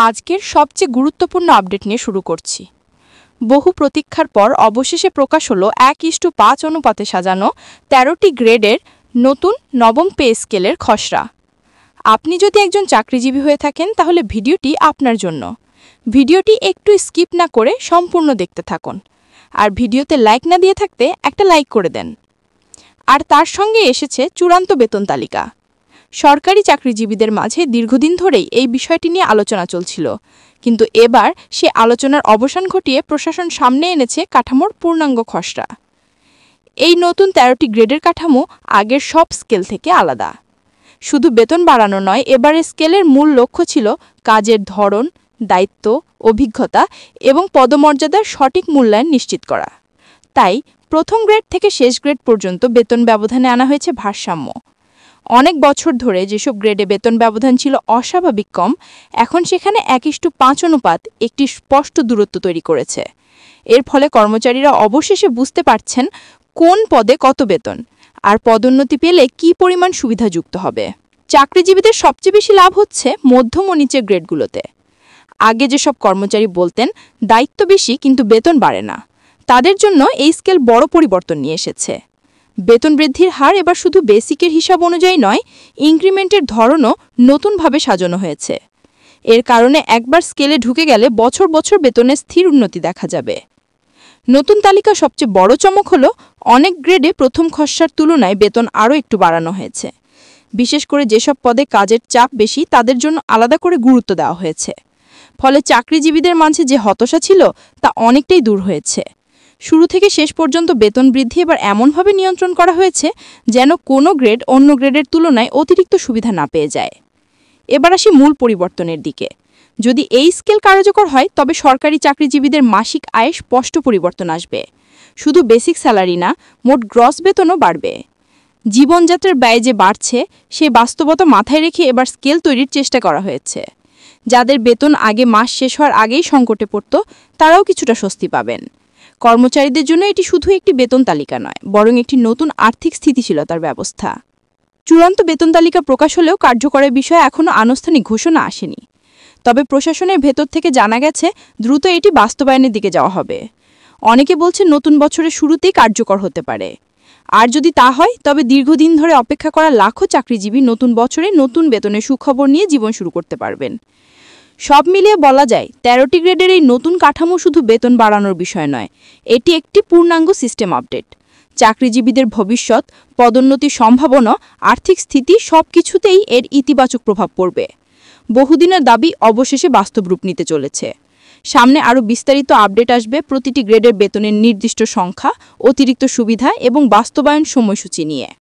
আজকের সবচেয়ে গুরুত্বপূর্ণ আপডেট নিয়ে শুরু করছি। বহু প্রতীক্ষার পর অবশেষে প্রকাশ হলো 1:5 অনুপাতে সাজানো 13টি গ্রেডের নতুন নবম পে স্কেলের খসড়া। আপনি যদি একজন চাকরিজীবী হয়ে থাকেন তাহলে ভিডিওটি আপনার জন্য। ভিডিওটি একটু স্কিপ না করে সম্পূর্ণ দেখতে থাকুন। আর ভিডিওতে লাইক না দিয়ে থাকতে একটা লাইক করে দেন। আর তার সঙ্গে এসেছে চূড়ান্ত বেতন তালিকা। সরকারি চাকরিজীবীদের মাঝে দীর্ঘদিন ধরেই এই বিষয়টি নিয়ে আলোচনা চলছিল, কিন্তু এবার সে আলোচনার অবসান ঘটিয়ে প্রশাসন সামনে এনেছে কাঠামোর পূর্ণাঙ্গ খসড়া। এই নতুন 13টি গ্রেডের কাঠামো আগের সব স্কেল থেকে আলাদা। শুধু বেতন বাড়ানো নয়, এবারে স্কেলের মূল লক্ষ্য ছিল কাজের ধরন, দায়িত্ব, অভিজ্ঞতা এবং পদমর্যাদার সঠিক মূল্যায়ন নিশ্চিত করা। তাই প্রথম গ্রেড থেকে শেষ গ্রেড পর্যন্ত বেতন ব্যবধানে আনা হয়েছে ভারসাম্য। অনেক বছর ধরে যেসব গ্রেডে বেতন ব্যবধান ছিল অস্বাভাবিক কম, এখন সেখানে 1:5 অনুপাত একটি স্পষ্ট দূরত্ব তৈরি করেছে। এর ফলে কর্মচারীরা অবশেষে বুঝতে পারছেন কোন পদে কত বেতন আর পদোন্নতি পেলে কী পরিমাণ সুবিধা যুক্ত হবে। চাকরিজীবীদের সবচেয়ে বেশি লাভ হচ্ছে মধ্যম ও নিচের গ্রেডগুলোতে। আগে যেসব কর্মচারী বলতেন দায়িত্ব বেশি কিন্তু বেতন বাড়ে না, তাদের জন্য এই স্কেল বড় পরিবর্তন নিয়ে এসেছে। বেতন বৃদ্ধির হার এবার শুধু বেসিকের হিসাব অনুযায়ী নয়, ইনক্রিমেন্টের ধরনও নতুনভাবে সাজানো হয়েছে। এর কারণে একবার স্কেলে ঢুকে গেলে বছর বছর বেতনের স্থির উন্নতি দেখা যাবে। নতুন তালিকা সবচেয়ে বড় চমক হলো অনেক গ্রেডে প্রথম খসড়ার তুলনায় বেতন আরও একটু বাড়ানো হয়েছে। বিশেষ করে যেসব পদে কাজের চাপ বেশি তাদের জন্য আলাদা করে গুরুত্ব দেওয়া হয়েছে। ফলে চাকরিজীবীদের মাঝে যে হতাশা ছিল তা অনেকটাই দূর হয়েছে। শুরু থেকে শেষ পর্যন্ত বেতন বৃদ্ধি এবার এমনভাবে নিয়ন্ত্রণ করা হয়েছে যেন কোনো গ্রেড অন্য গ্রেডের তুলনায় অতিরিক্ত সুবিধা না পেয়ে যায়। এবার আসি মূল পরিবর্তনের দিকে। যদি এই স্কেল কার্যকর হয় তবে সরকারি চাকরিজীবীদের মাসিক আয়ে স্পষ্ট পরিবর্তন আসবে। শুধু বেসিক স্যালারি না, মোট গ্রস বেতনও বাড়বে। জীবনযাত্রার ব্যয় যে বাড়ছে সেই বাস্তবতা মাথায় রেখে এবার স্কেল তৈরির চেষ্টা করা হয়েছে। যাদের বেতন আগে মাস শেষ হওয়ার আগেই সংকটে পড়ত তারাও কিছুটা স্বস্তি পাবেন। কর্মচারীদের জন্য এটি শুধু একটি বেতন তালিকা নয়, বরং একটি নতুন আর্থিক স্থিতিশীলতার ব্যবস্থা। চূড়ান্ত বেতন তালিকা প্রকাশ হলেও কার্যকরের বিষয়ে এখনও আনুষ্ঠানিক ঘোষণা আসেনি। তবে প্রশাসনের ভেতর থেকে জানা গেছে দ্রুত এটি বাস্তবায়নের দিকে যাওয়া হবে। অনেকে বলছে নতুন বছরের শুরুতেই কার্যকর হতে পারে। আর যদি তা হয় তবে দীর্ঘদিন ধরে অপেক্ষা করা লাখো চাকরিজীবী নতুন বছরে নতুন বেতনের সুখবর নিয়ে জীবন শুরু করতে পারবেন। সব মিলিয়ে বলা যায় 13টি গ্রেডের এই নতুন কাঠামো শুধু বেতন বাড়ানোর বিষয় নয়, এটি একটি পূর্ণাঙ্গ সিস্টেম আপডেট। চাকরিজীবীদের ভবিষ্যৎ, পদোন্নতির সম্ভাবনা, আর্থিক স্থিতি সবকিছুতেই এর ইতিবাচক প্রভাব পড়বে। বহুদিনের দাবি অবশেষে বাস্তব রূপ নিতে চলেছে। সামনে আরও বিস্তারিত আপডেট আসবে প্রতিটি গ্রেডের বেতনের নির্দিষ্ট সংখ্যা, অতিরিক্ত সুবিধা এবং বাস্তবায়ন সময়সূচি নিয়ে।